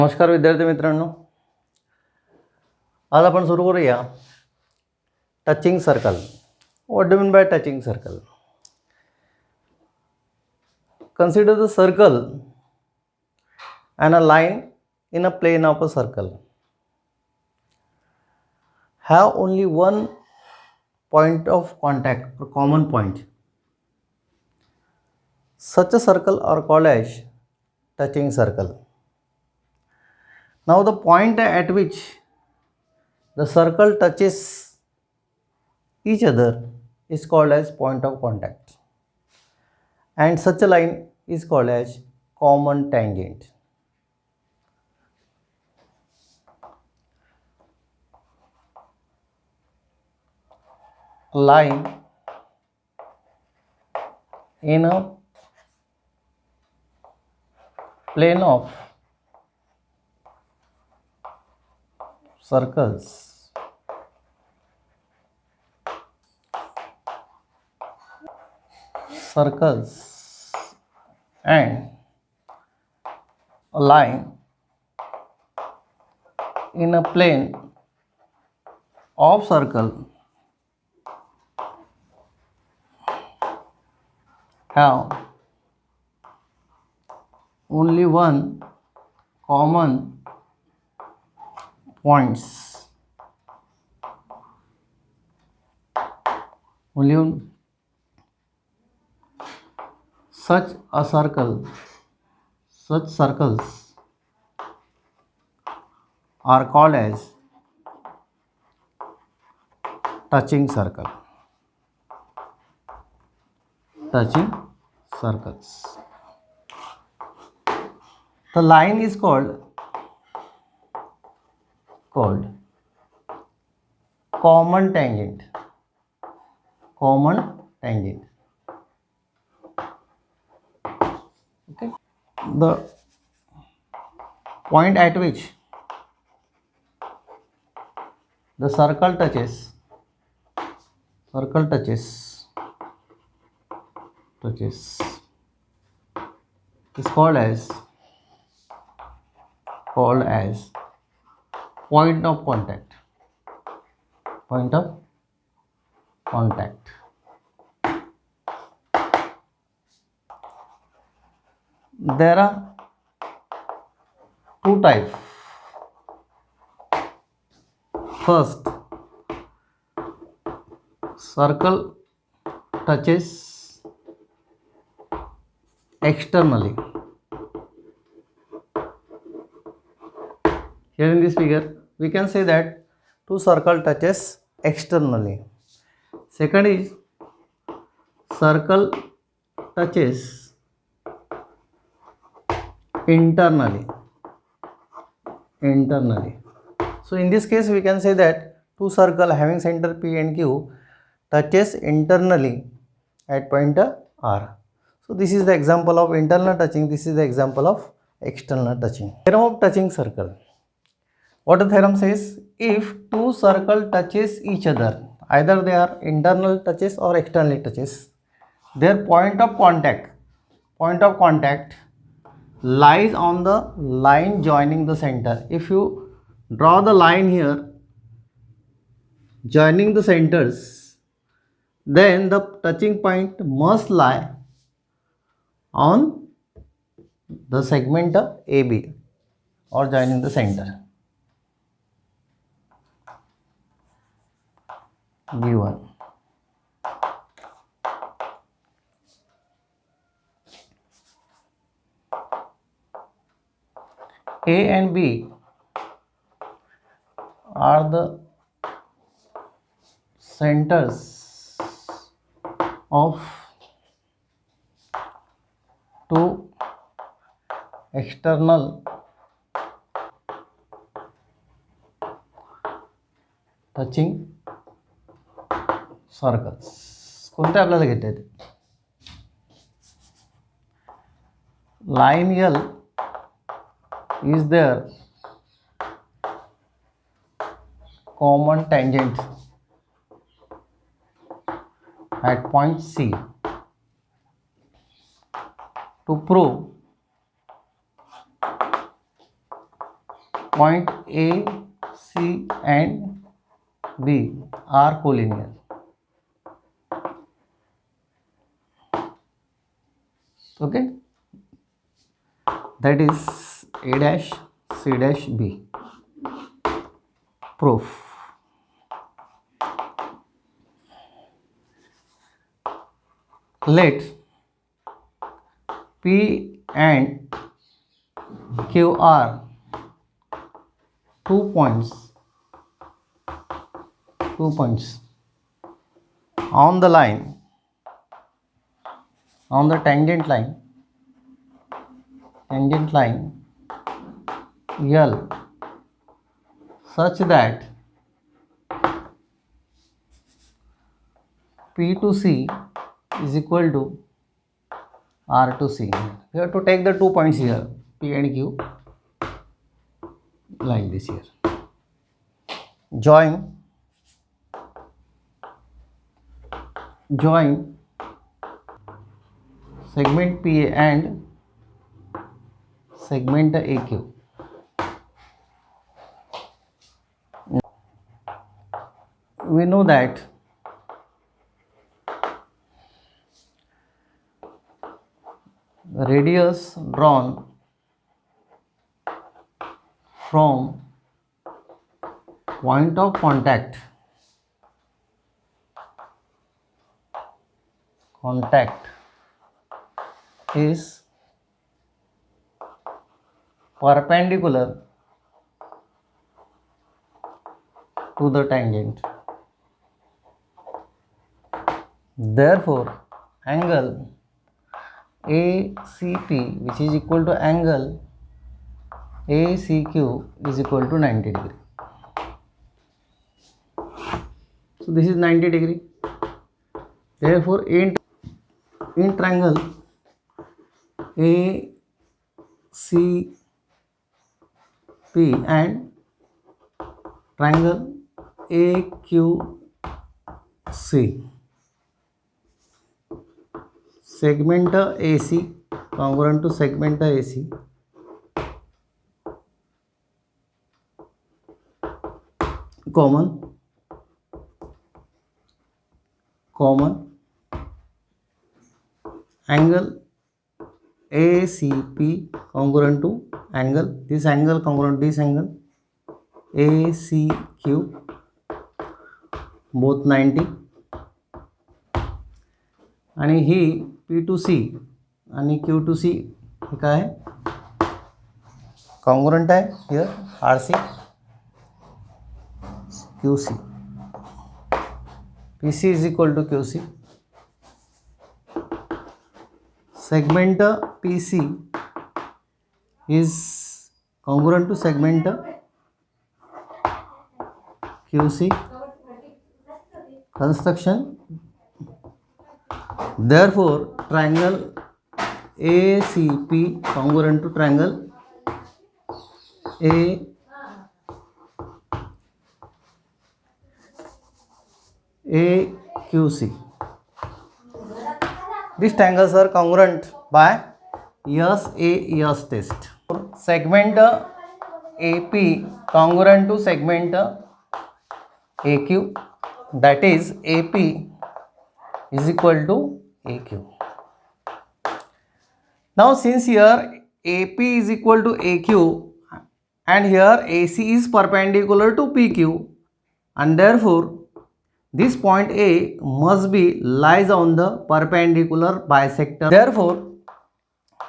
नमस्कार विद्यार्थी मित्रांनो, आज आपण सुरू करूया touching circle. What do mean by touching circle? Consider the circle and a line in a plane of a circle have only one point of contact or common point. Such a circle are called as touching circle. Now the point at which the circle touches each other is called as point of contact, and such a line is called as common tangent. A line in a plane of circles and a line in a plane of circle have only one common points. Such circles are called as touching circle. Touching circles. The line is called common tangent. Okay. The point at which the circle touches is called as point of contact. There are two types. First, circle touches externally. Here in this figure, we can say that two circle touches externally. Second is circle touches internally. So in this case, we can say that two circle having center P and Q touches internally at point R. So this is the example of internal touching. This is the example of external touching. Theorem of touching circle. What the theorem says? If two circle touches each other, either they are internal touches or external touches, their point of contact lies on the line joining the center. If you draw the line here joining the centers, then the touching point must lie on the segment of AB or joining the center B1. A and B are the centers of two external touching circles. कोणते आपल्याला घेता येते? Line L is there common tangent at point C. To prove point A, C and B are collinear. Okay, that is A dash C dash B. Proof. Let P and Q are 2 points on the line, on the tangent line L, such that P to C is equal to R to C. You have to take the 2 points here, P and Q, like this here. Join segment PA and segment AQ. We know that radius drawn from point of contact is perpendicular to the tangent. Therefore, angle ACP, which is equal to angle ACQ, is equal to 90 degree. So this is 90 degree. Therefore, in triangle ACP and triangle AQC, segment AC congruent to segment AC, common angle ACP congruent to this angle congruent to this angle ACQ, both 90, आणि ही P to C आणि Q to C हे काय आहे, congruent आहे here RC QC. PC is equal to QC. Segment PC is congruent to segment QC. Construction. Therefore, triangle ACP congruent to triangle AQC. These triangles are congruent by S test. Segment AP congruent to segment AQ, that is AP is equal to AQ. Now since here AP is equal to AQ and here AC is perpendicular to PQ, and therefore this point A must be lies on the perpendicular bisector. Therefore,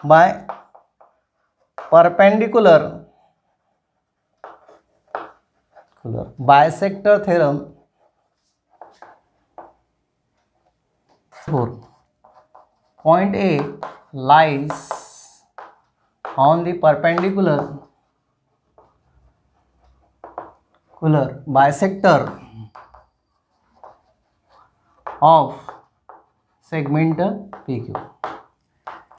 by perpendicular bisector theorem, point A lies on the perpendicular bisector of segment PQ.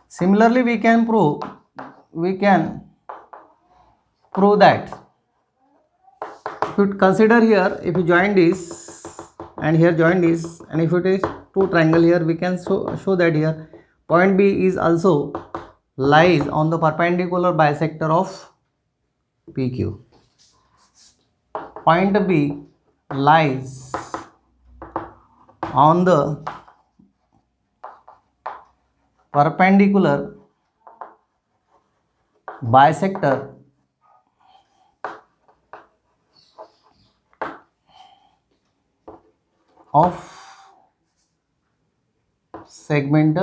Similarly, we can prove that if you consider here, if you join this and here join this, and if it is two triangle here, we can show that here point B is also lies on the perpendicular bisector of PQ. point B lies on the perpendicular bisector of segment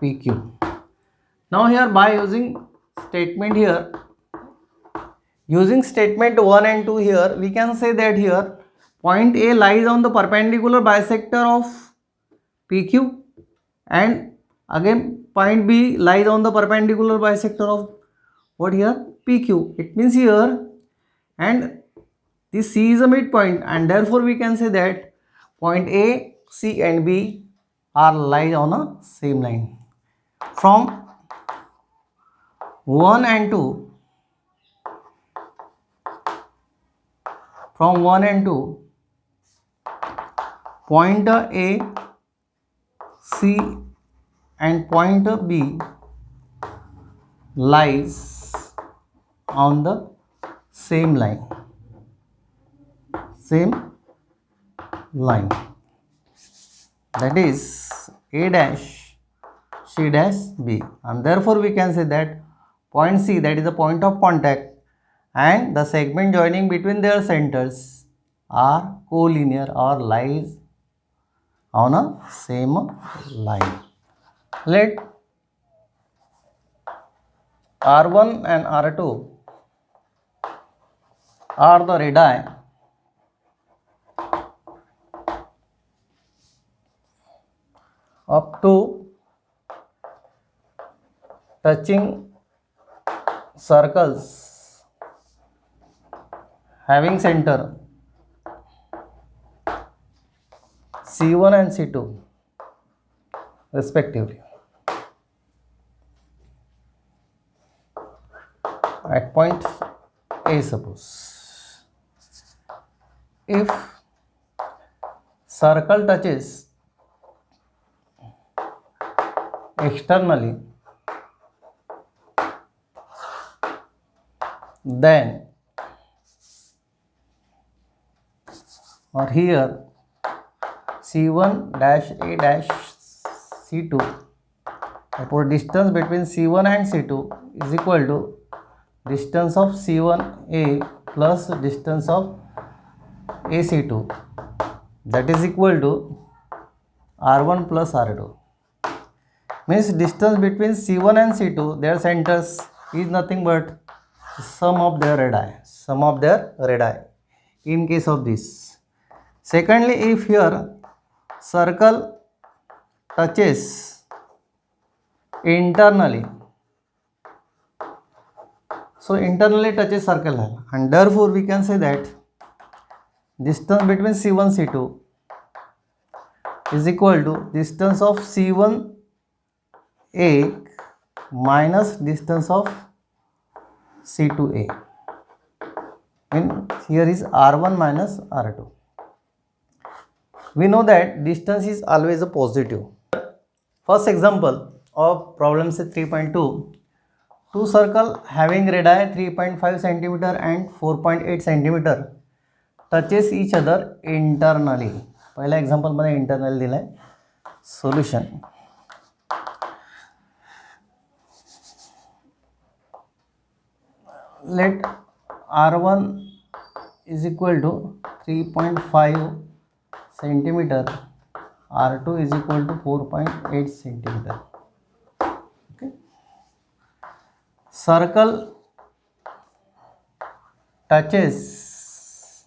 PQ. Now here by using statement 1 and 2 here, we can say that here point A lies on the perpendicular bisector of PQ, and again point B lies on the perpendicular bisector of what here? PQ. It means here, and this C is a midpoint, and therefore we can say that point A, C and B are lies on a same line. From 1 and 2, point A, C and point B lies on the same line. That is A dash C dash B, and therefore we can say that point C, that is the point of contact, and the segment joining between their centers are collinear or lies on a same line. Let R1 and R2 are the radii of two touching circles having center C1 and C2 respectively at point A. Suppose if circle touches externally, then or here C1 dash A dash C2, therefore distance between C1 and C2 is equal to distance of C1A plus distance of AC2, that is equal to R1 plus R2. Means distance between C1 and C2, their centers, is nothing but sum of their radii in case of this. Secondly, if here circle touches internally, so internally touches circle, and therefore we can say that distance between C1 C2 is equal to distance of C1 A minus distance of C2A, and here is R1 minus R2. We know that distance is always a positive. First example of problem set 3.2, two circle having radii 3.5 cm and 4.8 cm touches each other internally. पहिला example मध्ये internal दिलाय. Solution let R1 is equal to 3.5 centimeter, R2 is equal to 4.8 centimeter. Okay. Circle touches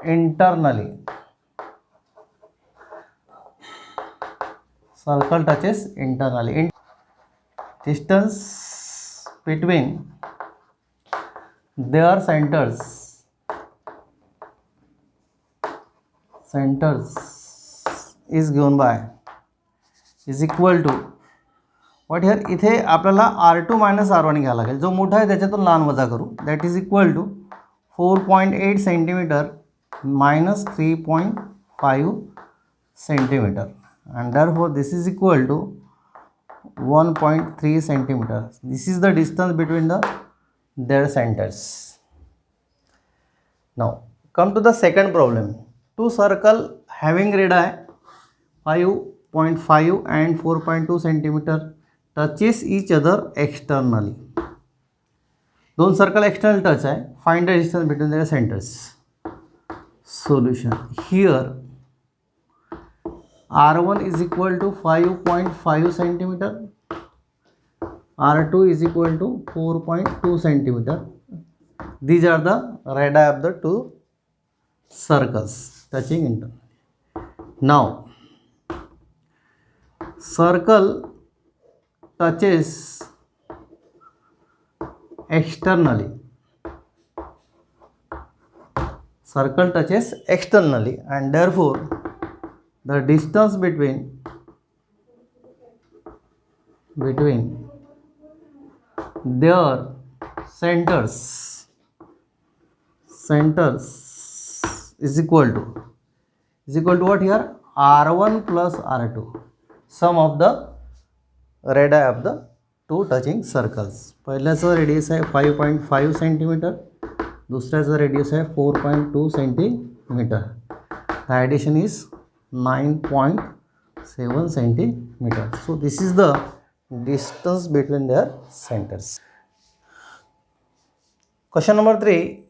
internally. Circle touches internally. Distance between their centers is given by is equal to what here. इथे आपल्याला R2 minus R1 घ्यायला लागेल. जो मोठा आहे त्याच्यातून लहान वजा करू. That is equal to 4.8 centimetre minus 3.5 centimetre, and therefore this is equal to 1.3 centimeter. This is the distance between the their centers. Now come to the second problem. Two circle having radii 5.5 and 4.2 centimeter touches each other externally. दोन circle external touch आहे. Find the distance between their centres. Solution here R1 is equal to 5.5 centimeter, R2 is equal to 4.2 centimeter. These are the radii of the two circles touching internally. Now circle touches externally. Circle touches externally, and therefore the distance between their centers is equal to what here? R1 plus R2, sum of the radii of the two touching circles. पहिल्याचं radius आहे 5.5 centimetre, दुसऱ्याचं radius आहे 4.2 centimetre. The addition is 9.7 centimeter. So this is the distance between their centers. Question number 3.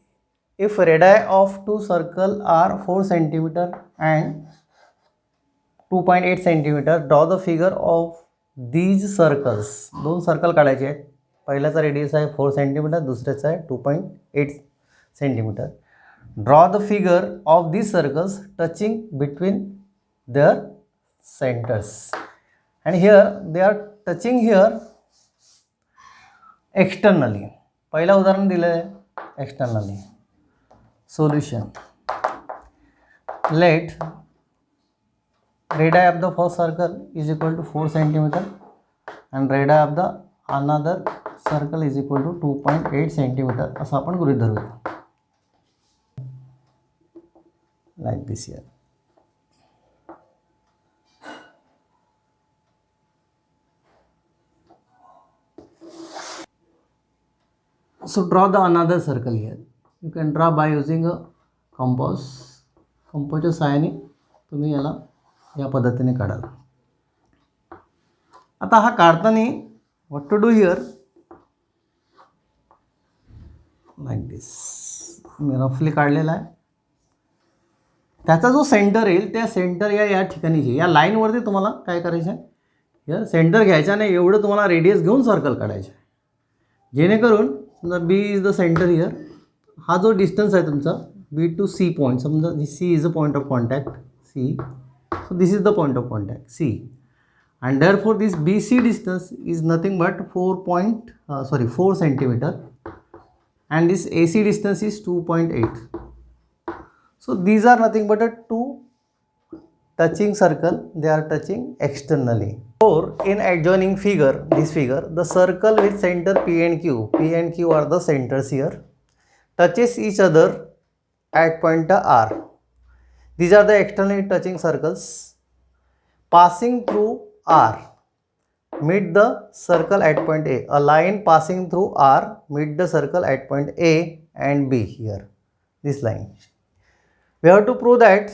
If radii of two circle are 4 centimeter and 2.8 centimeter, draw the figure of these circles. दोन circle काढायचे आहेत. पहिल्याचा radius आहे 4 centimetre, दुसऱ्याचा आहे 2.8 centimetre. Draw the figure of these circles touching between their centers. And here they are touching here externally. पहिला उदाहरण दिलं आहे externally. Solution. Let radii of the first circle is equal to 4 centimeter and radii of the another circle is equal to 2.8 centimeter. असं आपण गृहीत धरूया. Like this here. So draw the another circle here. You can draw by using a compass. कंपासच्या सहाय्याने तुम्ही याला या पद्धतीने काढाल. आता हा काढताना what to do here? Like this. मी रफली काढलेला आहे. त्याचा जो सेंटर येईल त्या सेंटर या ठिकाणी या लाईनवरती तुम्हाला काय करायचं आहे, या सेंटर घ्यायचा नाही, एवढं तुम्हाला रेडियस घेऊन सर्कल काढायचं आहे. जेणेकरून समजा B is the centre here. हा जो डिस्टन्स आहे तुमचा बी टू सी पॉईंट, समजा C is a point of contact C. So this is the point of contact C, and therefore this B C distance is nothing but 4 centimetre, and this AC distance is 2.8. So these are nothing but a two touching circle. They are touching externally. Or in adjoining figure, this figure, the circle with center P and Q are the centers here, touches each other at point R. These are the externally touching circles. Passing through R, meet the circle at point A. A line passing through R meet the circle at point A and B here. This line. We have to prove that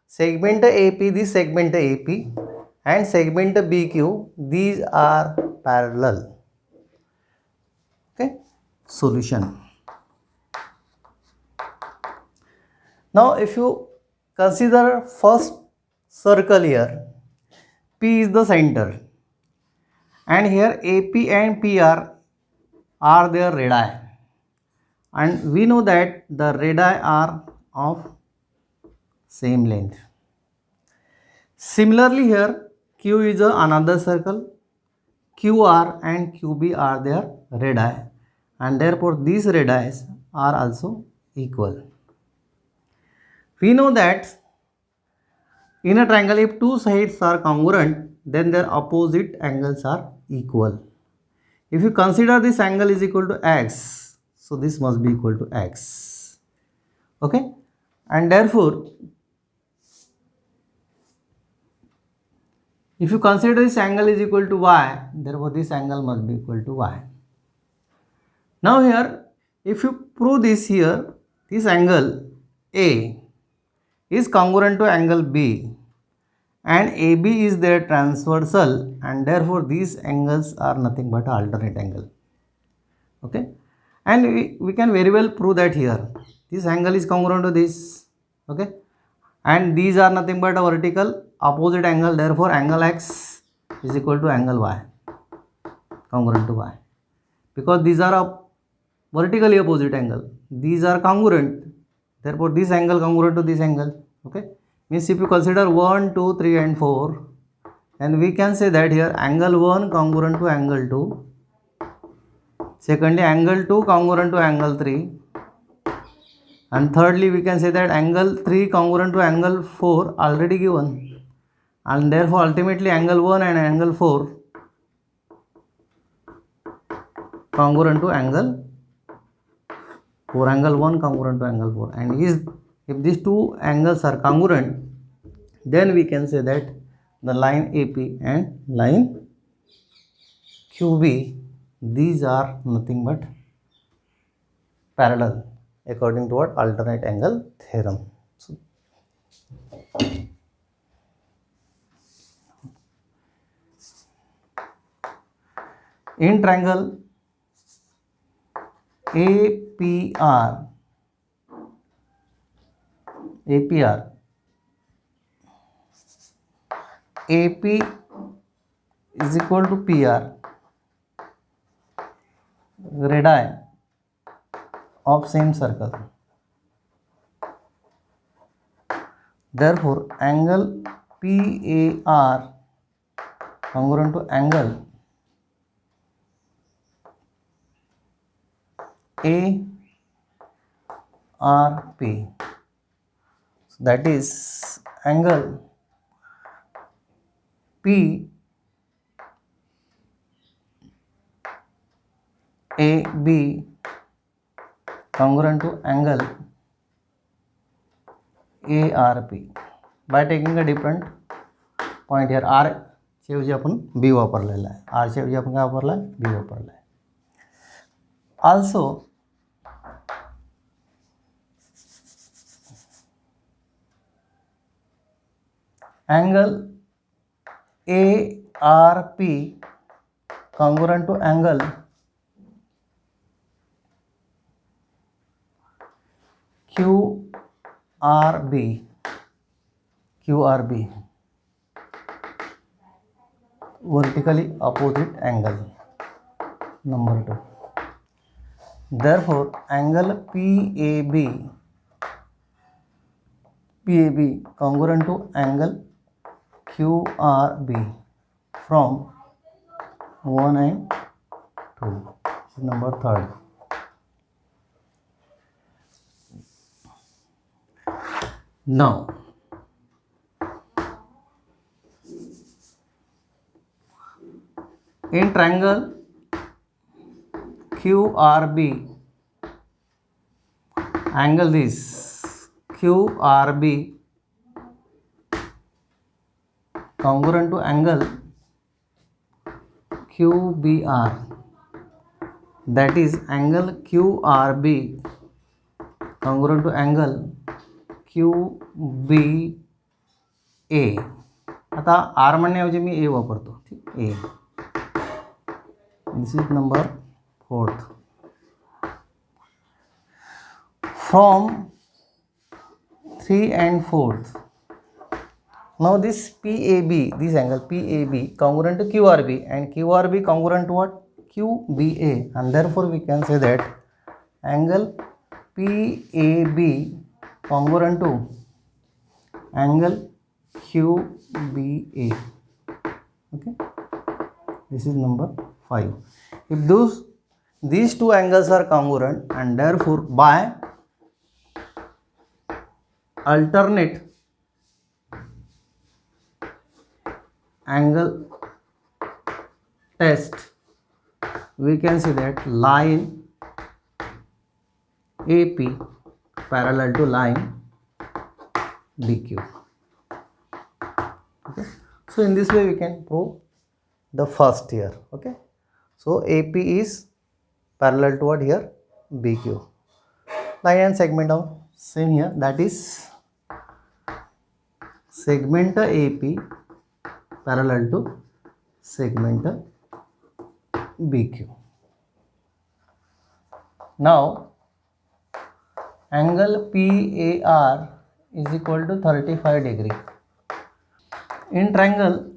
segment AP, this segment AP and segment BQ, these are parallel. Okay. Solution. Now if you consider first circle here, P is the center. And here AP and PR are their radii, and we know that the radii are of same length. Similarly here Q is another circle. QR and QB are their radii, and therefore these radii are also equal. We know that in a triangle, if two sides are congruent, then their opposite angles are equal. If you consider this angle is equal to x, so this must be equal to x. Okay, and therefore if you consider this angle is equal to y, therefore this angle must be equal to y. Now here, if you prove this here, this angle A is congruent to angle B and AB is their transversal, and therefore these angles are nothing but alternate angle. Okay, and we can very well prove that here this angle is congruent to this. Okay, and these are nothing but a vertical opposite angle, therefore angle X is equal to angle Y, congruent to Y, because these are a vertically opposite angle, these are congruent, therefore this angle congruent to this angle. Okay, means if you consider 1, 2, 3 and 4, and we can say that here angle 1 congruent to angle 2, secondly angle 2 congruent to angle 3, and thirdly we can say that angle 3 congruent to angle 4 already given, and therefore ultimately angle 1 and angle 4 congruent to angle 4, angle 1 congruent to angle 4, and if these two angles are congruent, then we can say that the line AP and line QB, these are nothing but parallel according to what alternate angle theorem. So, in triangle APR, AP is equal to PR, radii of same circle. Therefore, angle PAR congruent to angle ARP. So that is angle PAB congruent to angle ARP by taking a different point here. R ऐवजी आपण B वापरलेला आहे, R ऐवजी आपण काय वापरला आहे, B वापरला आहे. Also angle ARP congruent to angle QRB, vertically opposite angle, number 2. Therefore, angle PAB congruent to angle QRB from 1 and 2, number 3rd. Now, in triangle QRB, angle this QRB congruent to angle QBR, that is angle QRB congruent to angle QBA. आता R म्हणण्याऐवजी me A वापरतो, ठीक, A. This is number 4th. From 3 and 4th. Now this PAB, this angle PAB congruent to QRB and QRB congruent to what? QBA, and therefore we can say that angle PAB congruent to angle QBA. Okay, this is number 5. If these two angles are congruent, and therefore by alternate angle test, we can see that line AP parallel to line DQ. Okay, so in this way we can prove the first here. Okay, so AP is parallel to what here? BQ. Line and segment of same here, that is segment AP parallel to segment BQ. Now angle PAR is equal to 35 degree. In triangle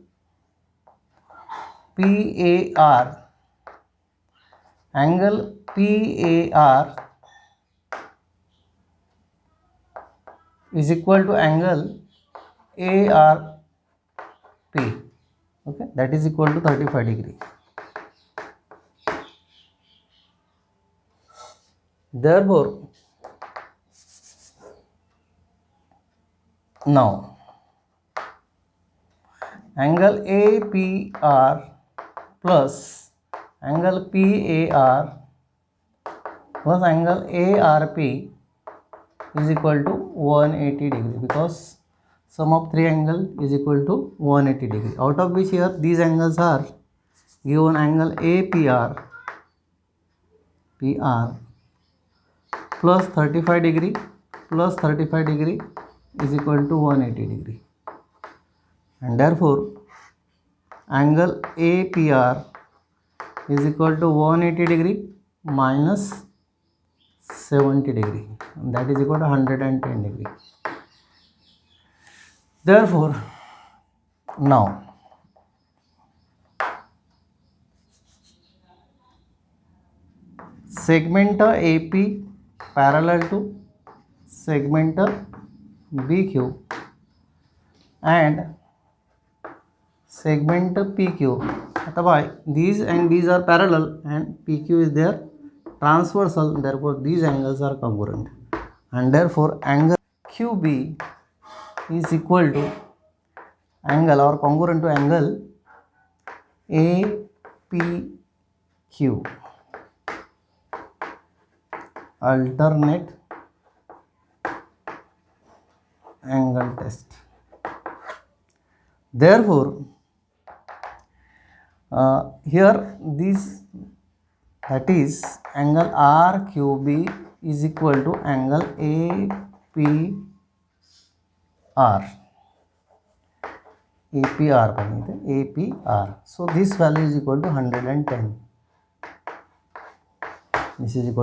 PAR, angle PAR is equal to angle ARP, okay, that is equal to 35 degree. Therefore, now angle APR plus angle PAR plus angle ARP is equal to 180 degree, because sum of three angles is equal to 180 degree, out of which here these angles are given: angle APR plus 35 degree plus 35 degree is equal to 180 degree, and therefore angle APR is equal to 180 degree minus 70 degree, and that is equal to 110 degree. Therefore, now segment AP parallel to segment BQ and segment PQ, these and these are parallel and PQ is their transversal, therefore these angles are congruent, and therefore angle QB is equal to angle or congruent to angle APQ, alternate angle test. Therefore, here this, that is angle RQB is equal to angle APR. So this value is equal to 110. This is equal